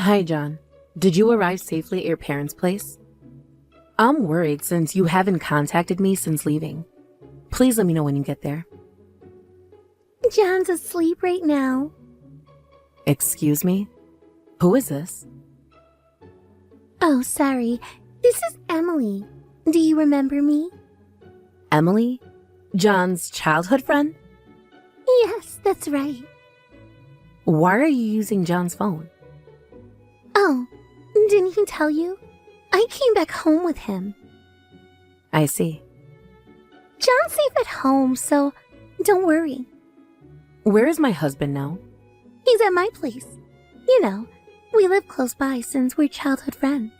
Hi, John. Did you arrive safely at your parents' place? I'm worried since you haven't contacted me since leaving. Please let me know when you get there. John's asleep right now. Excuse me? Who is this? Oh, sorry. This is Emily. Do you remember me? Emily? John's childhood friend? Yes, that's right. Why are you using John's phone? Oh, didn't he tell you? I came back home with him. I see. John's safe at home, so don't worry. Where is my husband now? He's at my place. You know, we live close by since we're childhood friends.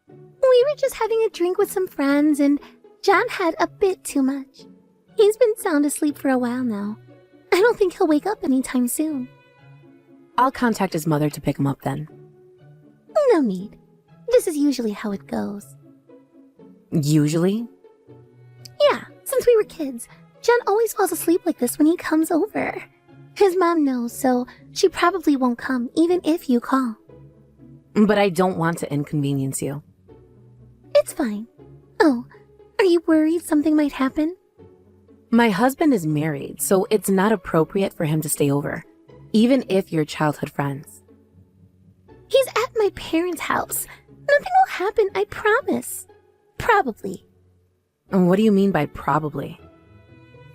We were just having a drink with some friends and John had a bit too much. He's been sound asleep for a while now. I don't think he'll wake up anytime soon. I'll contact his mother to pick him up then. No need. This is usually how it goes. Usually? Yeah, since we were kids, John always falls asleep like this when he comes over. His mom knows, so she probably won't come even if you call. But I don't want to inconvenience you. It's fine. Oh, are you worried something might happen? My husband is married, so it's not appropriate for him to stay over, even if you're childhood friends. He's at my parents' house. Nothing will happen, I promise. Probably. What do you mean by probably?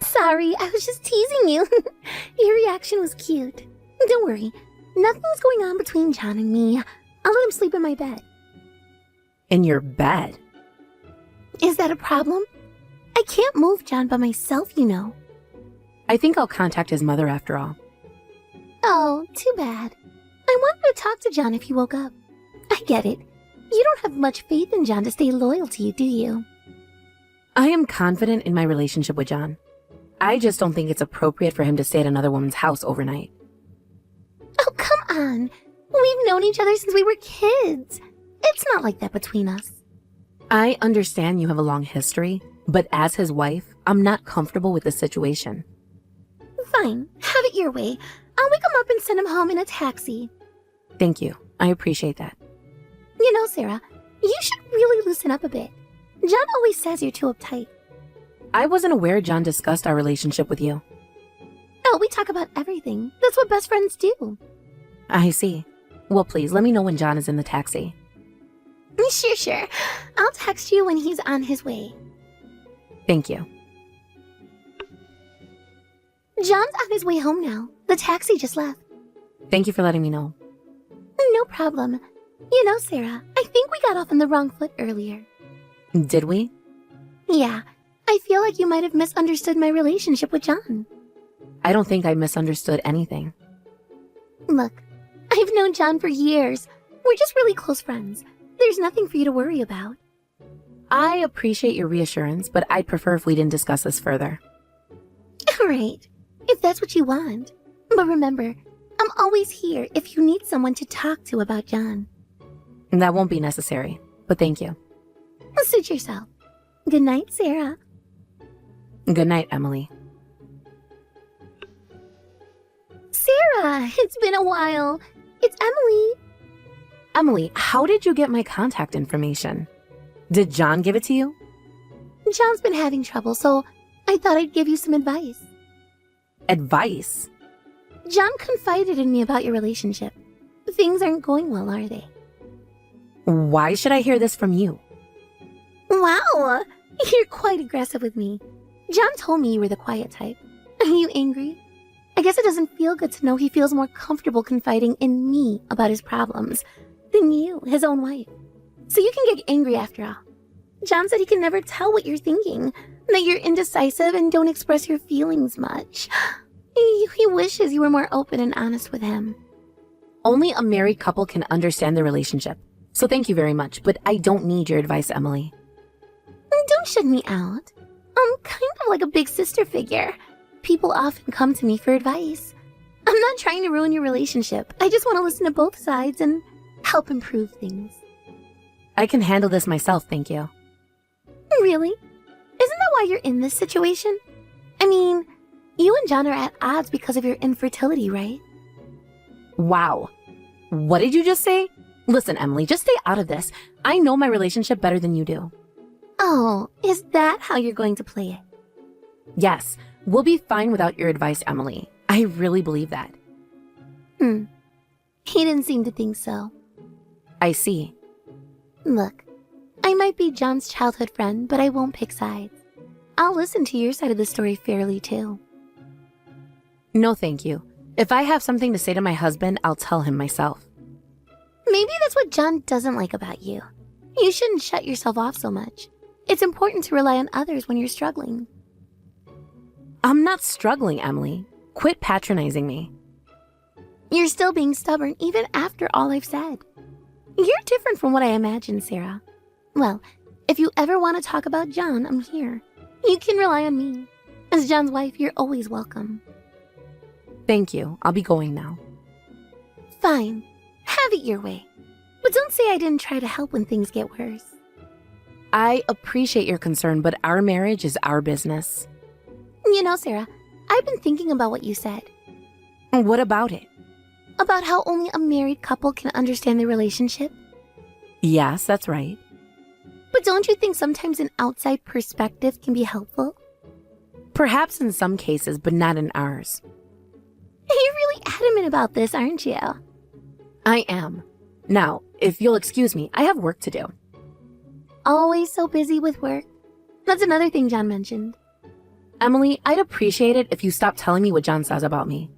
Sorry, I was just teasing you. Your reaction was cute. Don't worry. Nothing's going on between John and me. I'll let him sleep in my bed. In your bed? Is that a problem? I can't move John by myself, you know. I think I'll contact his mother after all. Oh, too bad. I wanted to talk to John if he woke up. I get it. You don't have much faith in John to stay loyal to you, do you? I am confident in my relationship with John. I just don't think it's appropriate for him to stay at another woman's house overnight. Oh, come on. We've known each other since we were kids. It's not like that between us. I understand you have a long history, but as his wife, I'm not comfortable with the situation. Fine, have it your way. I'll wake him up and send him home in a taxi. Thank you. I appreciate that. You know, Sarah, you should really loosen up a bit. John always says you're too uptight. I wasn't aware John discussed our relationship with you. Oh, we talk about everything. That's what best friends do. I see. Well, please, let me know when John is in the taxi. Sure. I'll text you when he's on his way. Thank you. John's on his way home now. The taxi just left. Thank you for letting me know. No problem. You know, Sarah, I think we got off on the wrong foot earlier. Did we? Yeah, I feel like you might have misunderstood my relationship with John. I don't think I misunderstood anything. Look, I've known John for years. We're just really close friends. There's nothing for you to worry about. I appreciate your reassurance, but I'd prefer if we didn't discuss this further. All right, if that's what you want. But remember, I'm always here if you need someone to talk to about John. That won't be necessary, but thank you. Suit yourself. Good night, Sarah. Good night, Emily. Sarah, it's been a while. It's Emily. Emily, how did you get my contact information? Did John give it to you? John's been having trouble, so I thought I'd give you some advice. Advice? John confided in me about your relationship. Things aren't going well, are they? Why should I hear this from you? Wow, you're quite aggressive with me. John told me you were the quiet type. Are you angry? I guess it doesn't feel good to know he feels more comfortable confiding in me about his problems than you, his own wife. So you can get angry after all. John said he can never tell what you're thinking, that you're indecisive and don't express your feelings much. He wishes you were more open and honest with him. Only a married couple can understand the relationship. So thank you very much, but I don't need your advice, Emily. Don't shut me out. I'm kind of like a big sister figure. People often come to me for advice. I'm not trying to ruin your relationship. I just want to listen to both sides and help improve things. I can handle this myself, thank you. Really? Isn't that why you're in this situation? I mean, you and John are at odds because of your infertility, right? Wow. What did you just say? Listen, Emily, just stay out of this. I know my relationship better than you do. Oh, is that how you're going to play it? Yes, we'll be fine without your advice, Emily. I really believe that. He didn't seem to think so. I see. Look, I might be John's childhood friend, but I won't pick sides. I'll listen to your side of the story fairly, too. No, thank you. If I have something to say to my husband, I'll tell him myself. Maybe that's what John doesn't like about you. You shouldn't shut yourself off so much. It's important to rely on others when you're struggling. I'm not struggling, Emily. Quit patronizing me. You're still being stubborn even after all I've said. You're different from what I imagined, Sarah. Well, if you ever want to talk about John, I'm here. You can rely on me. As John's wife, you're always welcome. Thank you. I'll be going now. Fine. Have it your way. But don't say I didn't try to help when things get worse. I appreciate your concern, but our marriage is our business. You know, Sarah, I've been thinking about what you said. What about it? About how only a married couple can understand their relationship. Yes, that's right. But don't you think sometimes an outside perspective can be helpful? Perhaps in some cases, but not in ours. You're really adamant about this, aren't you? I am. Now, if you'll excuse me, I have work to do. Always so busy with work. That's another thing John mentioned. Emily, I'd appreciate it if you stopped telling me what John says about me.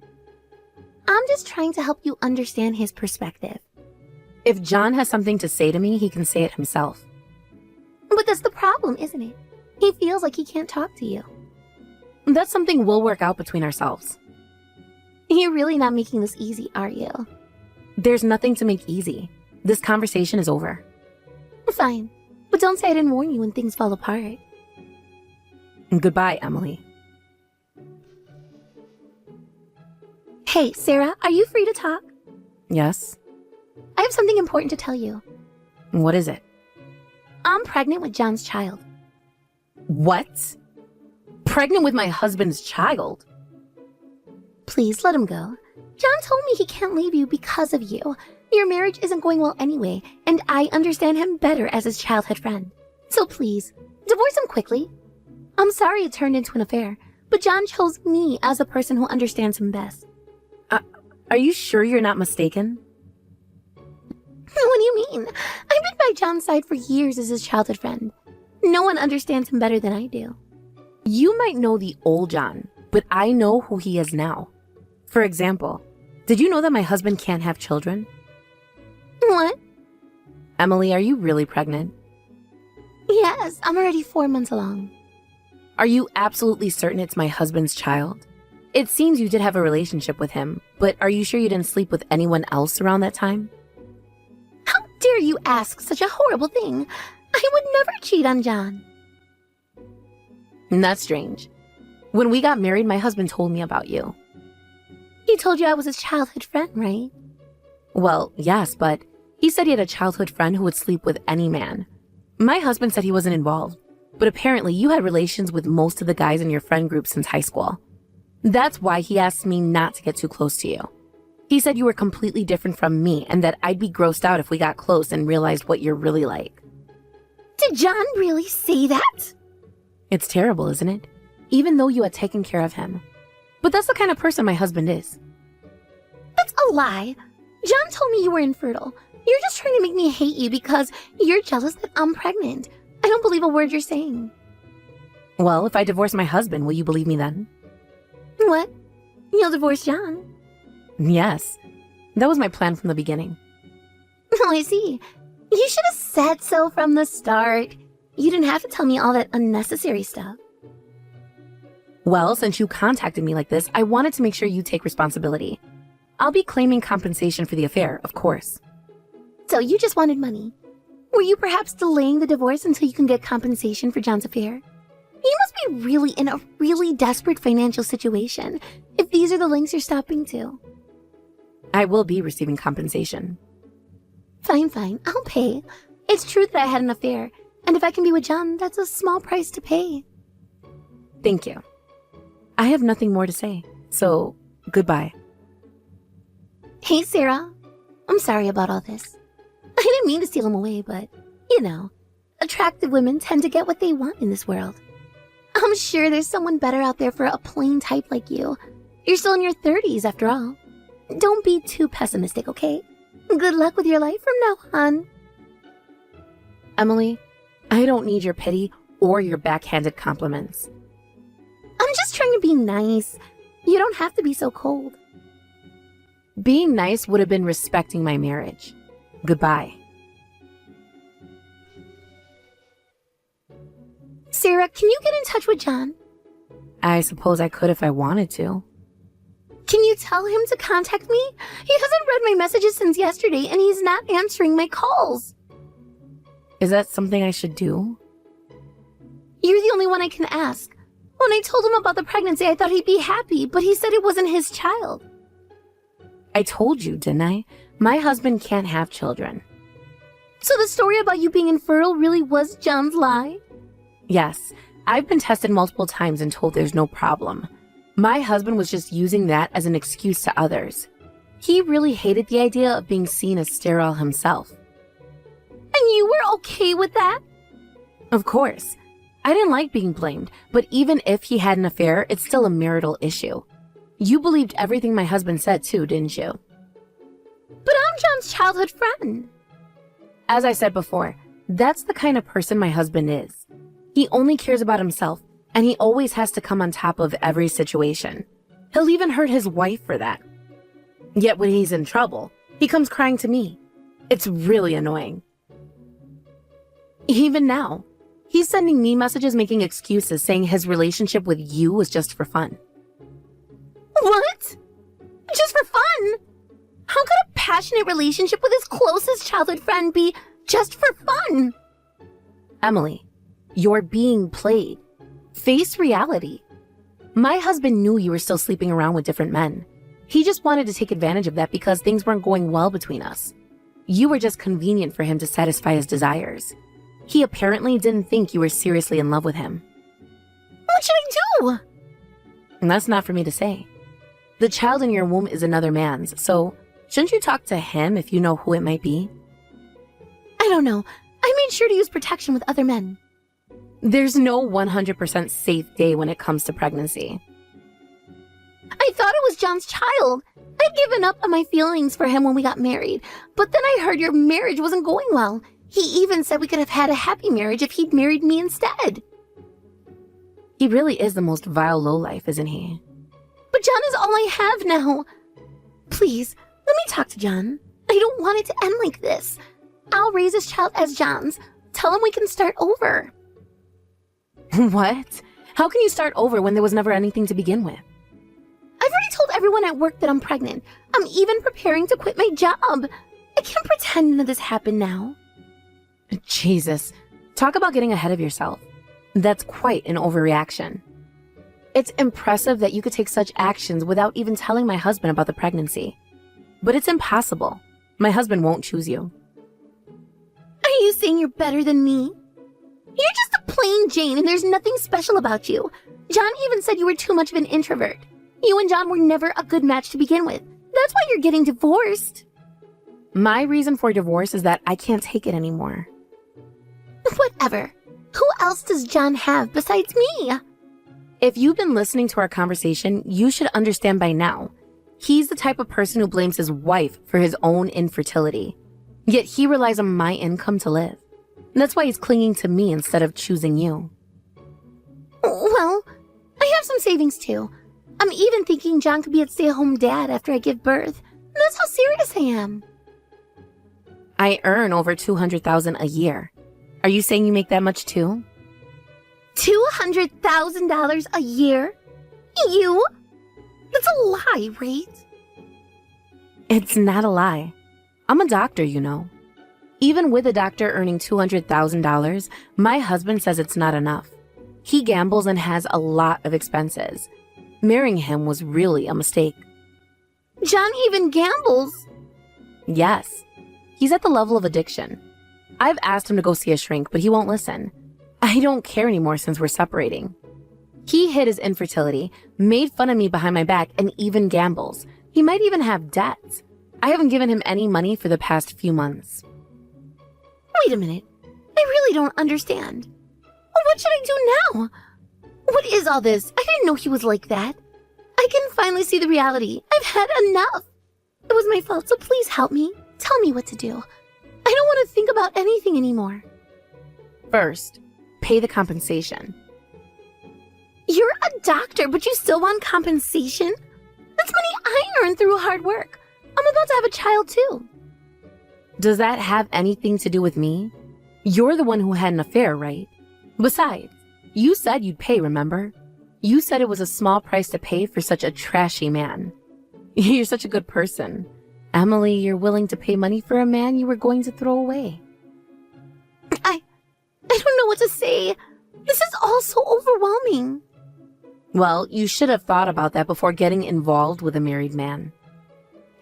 I'm just trying to help you understand his perspective. If John has something to say to me, he can say it himself. But that's the problem, isn't it? He feels like he can't talk to you. That's something we'll work out between ourselves. You're really not making this easy, are you? There's nothing to make easy. This conversation is over. Fine. But don't say I didn't warn you when things fall apart. Goodbye, Emily. Hey, Sarah, are you free to talk? Yes? I have something important to tell you. What is it? I'm pregnant with John's child. What? Pregnant with my husband's child? Please let him go. John told me he can't leave you because of you. Your marriage isn't going well anyway, and I understand him better as his childhood friend. So please, divorce him quickly. I'm sorry it turned into an affair, but John chose me as the person who understands him best. Are you sure you're not mistaken? What do you mean? I've been by John's side for years as his childhood friend. No one understands him better than I do. You might know the old John, but I know who he is now. For example, did you know that my husband can't have children? What? Emily, are you really pregnant? Yes, I'm already 4 months along. Are you absolutely certain it's my husband's child? It seems you did have a relationship with him, but are you sure you didn't sleep with anyone else around that time? How dare you ask such a horrible thing? I would never cheat on John. That's strange. When we got married, my husband told me about you. He told you I was his childhood friend, right? Well, yes, but he said he had a childhood friend who would sleep with any man. My husband said he wasn't involved, but apparently you had relations with most of the guys in your friend group since high school. That's why he asked me not to get too close to you. He said you were completely different from me and that I'd be grossed out if we got close and realized what you're really like. Did John really say that? It's terrible, isn't it? Even though you had taken care of him. But that's the kind of person my husband is. That's a lie. John told me you were infertile. You're just trying to make me hate you because you're jealous that I'm pregnant. I don't believe a word you're saying. Well, if I divorce my husband, will you believe me then? What? You'll divorce John? Yes. That was my plan from the beginning. Oh, I see. You should have said so from the start. You didn't have to tell me all that unnecessary stuff. Well, since you contacted me like this, I wanted to make sure you take responsibility. I'll be claiming compensation for the affair, of course. So you just wanted money. Were you perhaps delaying the divorce until you can get compensation for John's affair? You must be really in a really desperate financial situation if these are the lengths you're stopping to. I will be receiving compensation. Fine, I'll pay. It's true that I had an affair, and if I can be with John, that's a small price to pay. Thank you. I have nothing more to say, so goodbye. Hey, Sarah. I'm sorry about all this. didn't mean to steal him away, but, attractive women tend to get what they want in this world. I'm sure there's someone better out there for a plain type like you. You're still in your 30s after all. Don't be too pessimistic, okay? Good luck with your life from now on. Emily, I don't need your pity or your backhanded compliments. I'm just trying to be nice. You don't have to be so cold. Being nice would have been respecting my marriage. Goodbye. Sarah, can you get in touch with John? I suppose I could if I wanted to. Can you tell him to contact me? He hasn't read my messages since yesterday, and he's not answering my calls. Is that something I should do? You're the only one I can ask. When I told him about the pregnancy, I thought he'd be happy, but he said it wasn't his child. I told you, didn't I? My husband can't have children. So the story about you being infertile really was John's lie? Yes, I've been tested multiple times and told there's no problem. My husband was just using that as an excuse to others. He really hated the idea of being seen as sterile himself. And you were okay with that? Of course. I didn't like being blamed, but even if he had an affair, it's still a marital issue. You believed everything my husband said too, didn't you? But I'm John's childhood friend. As I said before, that's the kind of person my husband is. He only cares about himself, and he always has to come on top of every situation. He'll even hurt his wife for that. Yet when he's in trouble, he comes crying to me. It's really annoying. Even now, he's sending me messages making excuses saying his relationship with you was just for fun. What? Just for fun? How could a passionate relationship with his closest childhood friend be just for fun? Emily, you're being played. Face reality. My husband knew you were still sleeping around with different men. He just wanted to take advantage of that because things weren't going well between us. You were just convenient for him to satisfy his desires. He apparently didn't think you were seriously in love with him. What should I do? And that's not for me to say. The child in your womb is another man's, so shouldn't you talk to him if you know who it might be? I don't know. I made sure to use protection with other men. There's no 100% safe day when it comes to pregnancy. I thought it was John's child. I'd given up on my feelings for him when we got married, but then I heard your marriage wasn't going well. He even said we could have had a happy marriage if he'd married me instead. He really is the most vile lowlife, isn't he? But John is all I have now. Please, let me talk to John. I don't want it to end like this. I'll raise this child as John's. Tell him we can start over. What? How can you start over when there was never anything to begin with? I've already told everyone at work that I'm pregnant. I'm even preparing to quit my job. I can't pretend none of this happened now. Jesus, talk about getting ahead of yourself. That's quite an overreaction. It's impressive that you could take such actions without even telling my husband about the pregnancy. But it's impossible. My husband won't choose you. Are you saying you're better than me? You're just a plain Jane and there's nothing special about you. John even said you were too much of an introvert. You and John were never a good match to begin with. That's why you're getting divorced. My reason for divorce is that I can't take it anymore. Whatever. Who else does John have besides me? If you've been listening to our conversation, you should understand by now. He's the type of person who blames his wife for his own infertility. Yet he relies on my income to live. That's why he's clinging to me instead of choosing you. Well, I have some savings too. I'm even thinking John could be a stay-at-home dad after I give birth. That's how serious I am. I earn over $200,000 a year. Are you saying you make that much too? $200,000 a year? You? That's a lie, right? It's not a lie. I'm a doctor, you know. Even with a doctor earning $200,000, my husband says it's not enough. He gambles and has a lot of expenses. Marrying him was really a mistake. John even gambles? Yes. He's at the level of addiction. I've asked him to go see a shrink, but he won't listen. I don't care anymore since we're separating. He hid his infertility, made fun of me behind my back, and even gambles. He might even have debts. I haven't given him any money for the past few months. Wait a minute. I really don't understand. What should I do now? What is all this? I didn't know he was like that. I can finally see the reality. I've had enough. It was my fault, so please help me. Tell me what to do. I don't want to think about anything anymore. First, pay the compensation. You're a doctor, but you still want compensation? That's money I earned through hard work. I'm about to have a child too. Does that have anything to do with me? You're the one who had an affair, right? Besides, you said you'd pay, remember? You said it was a small price to pay for such a trashy man. You're such a good person. Emily, you're willing to pay money for a man you were going to throw away. I don't know what to say. This is all so overwhelming. Well, you should have thought about that before getting involved with a married man.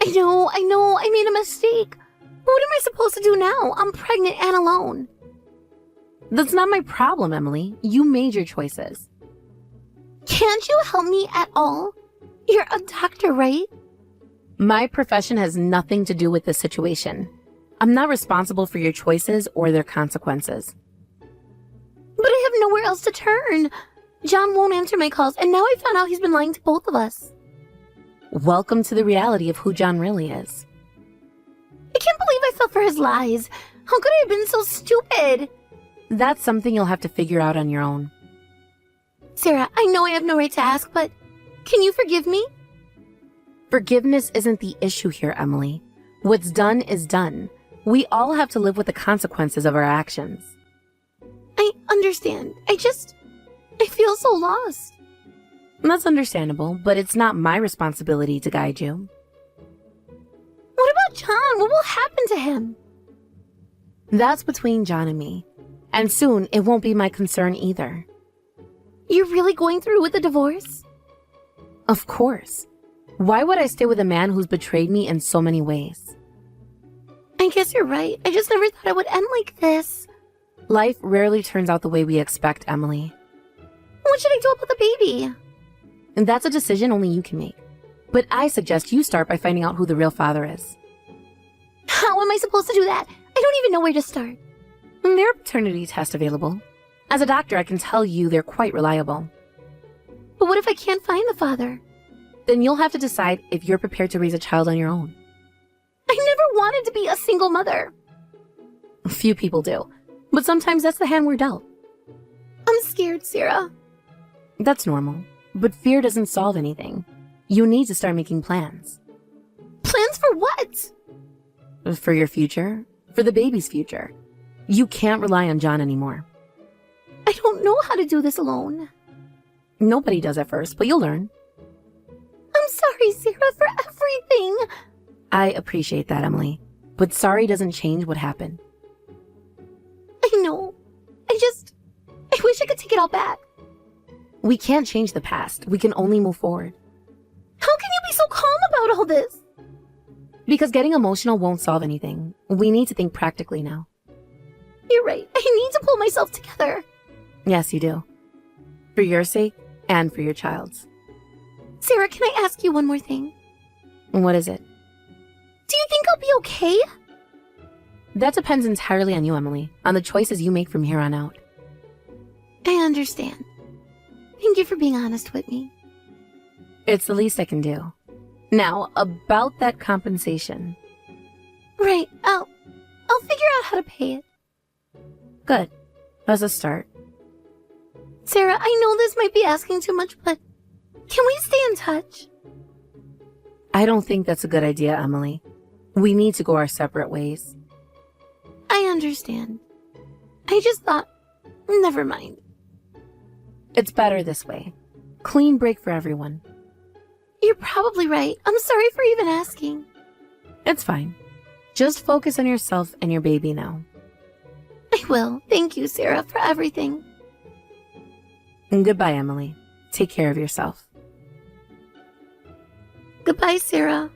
I know, I made a mistake. But what am I supposed to do now? I'm pregnant and alone. That's not my problem, Emily. You made your choices. Can't you help me at all? You're a doctor, right? My profession has nothing to do with this situation. I'm not responsible for your choices or their consequences. But I have nowhere else to turn. John won't answer my calls, and now I found out he's been lying to both of us. Welcome to the reality of who John really is. I can't believe I fell for his lies. How could I have been so stupid? That's something you'll have to figure out on your own. Sarah, I know I have no right to ask, but can you forgive me? Forgiveness isn't the issue here, Emily. What's done is done. We all have to live with the consequences of our actions. I understand. I feel so lost. That's understandable, but it's not my responsibility to guide you. What about John? What will happen to him? That's between John and me. And soon, it won't be my concern either. You're really going through with the divorce? Of course. Why would I stay with a man who's betrayed me in so many ways? I guess you're right. I just never thought it would end like this. Life rarely turns out the way we expect, Emily. What should I do about the baby? And that's a decision only you can make. But I suggest you start by finding out who the real father is. How am I supposed to do that? I don't even know where to start. There are paternity tests available. As a doctor, I can tell you they're quite reliable. But what if I can't find the father? Then you'll have to decide if you're prepared to raise a child on your own. I never wanted to be a single mother. Few people do. But sometimes that's the hand we're dealt. I'm scared, Sarah. That's normal. But fear doesn't solve anything. You need to start making plans. Plans for what? For your future. For the baby's future. You can't rely on John anymore. I don't know how to do this alone. Nobody does at first, but you'll learn. I'm sorry, Sarah, for everything. I appreciate that, Emily. But sorry doesn't change what happened. I know. I wish I could take it all back. We can't change the past. We can only move forward. How can you be so calm about all this? Because getting emotional won't solve anything. We need to think practically now. You're right. I need to pull myself together. Yes, you do. For your sake and for your child's. Sarah, can I ask you one more thing? What is it? Do you think I'll be okay? That depends entirely on you, Emily, on the choices you make from here on out. I understand. Thank you for being honest with me. It's the least I can do. Now, about that compensation. Right. I'll figure out how to pay it. Good. That's a start. Sarah, I know this might be asking too much, but can we stay in touch? I don't think that's a good idea, Emily. We need to go our separate ways. I understand. I just thought, never mind. It's better this way. Clean break for everyone. You're probably right. I'm sorry for even asking. It's fine. Just focus on yourself and your baby now. I will. Thank you, Sarah, for everything. And goodbye, Emily. Take care of yourself. Goodbye, Sarah.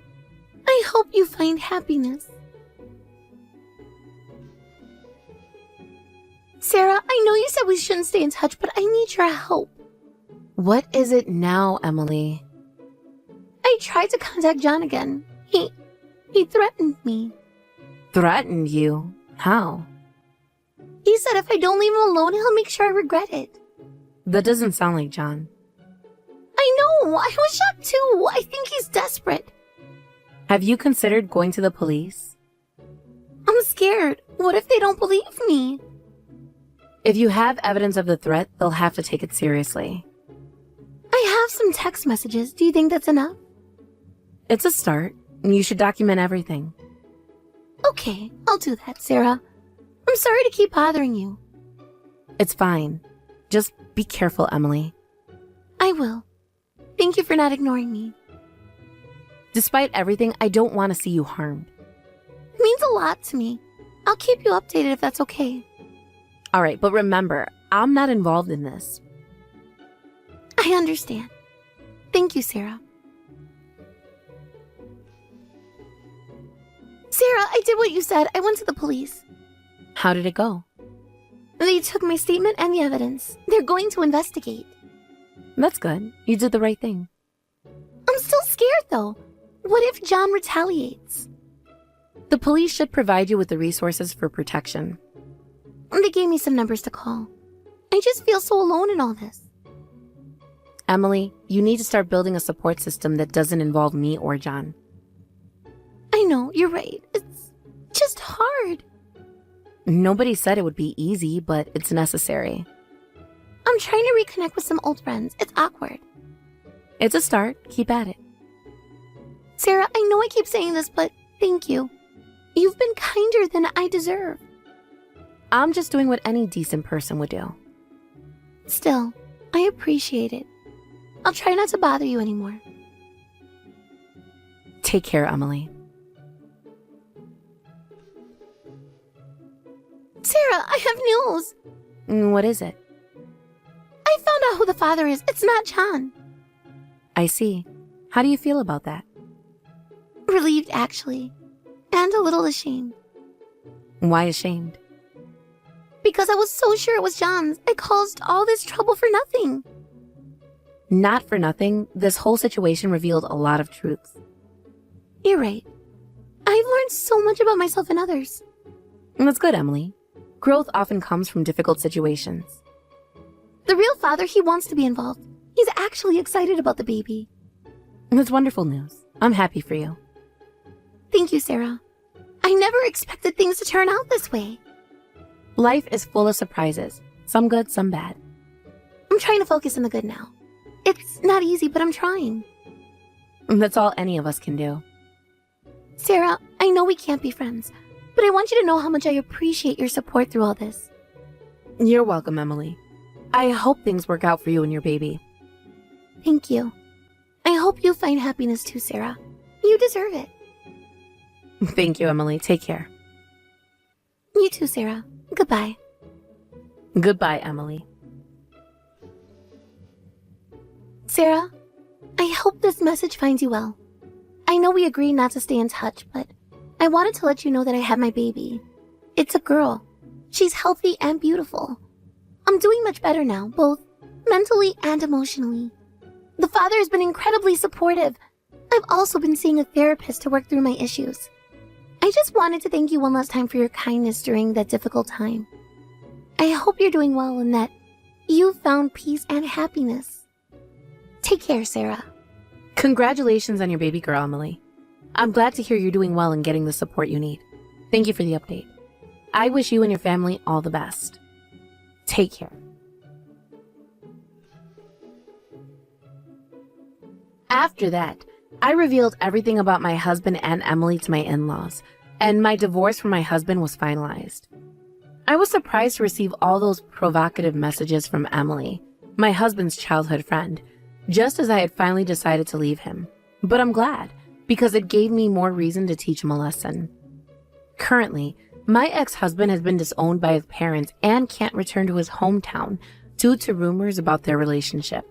I hope you find happiness. Sarah, I know you said we shouldn't stay in touch, but I need your help. What is it now, Emily? I tried to contact John again. He threatened me. Threatened you? How? He said if I don't leave him alone, he'll make sure I regret it. That doesn't sound like John. I know, I was shocked too. I think he's desperate. Have you considered going to the police? I'm scared. What if they don't believe me? If you have evidence of the threat, they'll have to take it seriously. I have some text messages. Do you think that's enough? It's a start. You should document everything. Okay, I'll do that, Sarah. I'm sorry to keep bothering you. It's fine. Just be careful, Emily. I will. Thank you for not ignoring me. Despite everything, I don't want to see you harmed. It means a lot to me. I'll keep you updated if that's okay. All right, but remember, I'm not involved in this. I understand. Thank you, Sarah. Sarah, I did what you said. I went to the police. How did it go? They took my statement and the evidence. They're going to investigate. That's good. You did the right thing. I'm still scared, though. What if John retaliates? The police should provide you with the resources for protection. They gave me some numbers to call. I just feel so alone in all this. Emily, you need to start building a support system that doesn't involve me or John. I know, you're right. It's just hard. Nobody said it would be easy, but it's necessary. I'm trying to reconnect with some old friends. It's awkward. It's a start. Keep at it. Sarah, I know I keep saying this, but thank you. You've been kinder than I deserve. I'm just doing what any decent person would do. Still, I appreciate it. I'll try not to bother you anymore. Take care, Emily. Sarah, I have news. What is it? I found out who the father is. It's not John. I see. How do you feel about that? Relieved, actually. And a little ashamed. Why ashamed? Because I was so sure it was John's. I caused all this trouble for nothing. Not for nothing, this whole situation revealed a lot of truths. You're right. I've learned so much about myself and others. That's good, Emily. Growth often comes from difficult situations. The real father, he wants to be involved. He's actually excited about the baby. That's wonderful news. I'm happy for you. Thank you, Sarah. I never expected things to turn out this way. Life is full of surprises. Some good, some bad. I'm trying to focus on the good now. It's not easy, but I'm trying. That's all any of us can do. Sarah, I know we can't be friends, but I want you to know how much I appreciate your support through all this. You're welcome, Emily. I hope things work out for you and your baby. Thank you. I hope you find happiness too, Sarah. You deserve it. Thank you, Emily. Take care. You too, Sarah. Goodbye. Goodbye, Emily. Sarah, I hope this message finds you well. I know we agreed not to stay in touch, but I wanted to let you know that I had my baby. It's a girl. She's healthy and beautiful. I'm doing much better now, both mentally and emotionally. The father has been incredibly supportive. I've also been seeing a therapist to work through my issues. I just wanted to thank you one last time for your kindness during that difficult time. I hope you're doing well and that you've found peace and happiness. Take care, Sarah. Congratulations on your baby girl, Emily. I'm glad to hear you're doing well and getting the support you need. Thank you for the update. I wish you and your family all the best. Take care. After that, I revealed everything about my husband and Emily to my in-laws, and my divorce from my husband was finalized. I was surprised to receive all those provocative messages from Emily, my husband's childhood friend, just as I had finally decided to leave him. But I'm glad, because it gave me more reason to teach him a lesson. Currently, my ex-husband has been disowned by his parents and can't return to his hometown due to rumors about their relationship.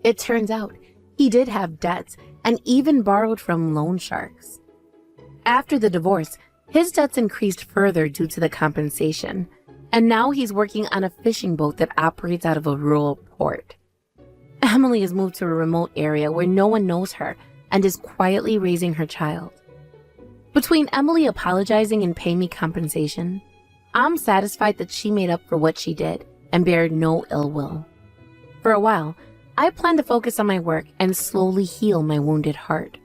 It turns out he did have debts and even borrowed from loan sharks. After the divorce, his debts increased further due to the compensation, and now he's working on a fishing boat that operates out of a rural port. Emily has moved to a remote area where no one knows her and is quietly raising her child. Between Emily apologizing and paying me compensation, I'm satisfied that she made up for what she did and bared no ill will. For a while, I plan to focus on my work and slowly heal my wounded heart.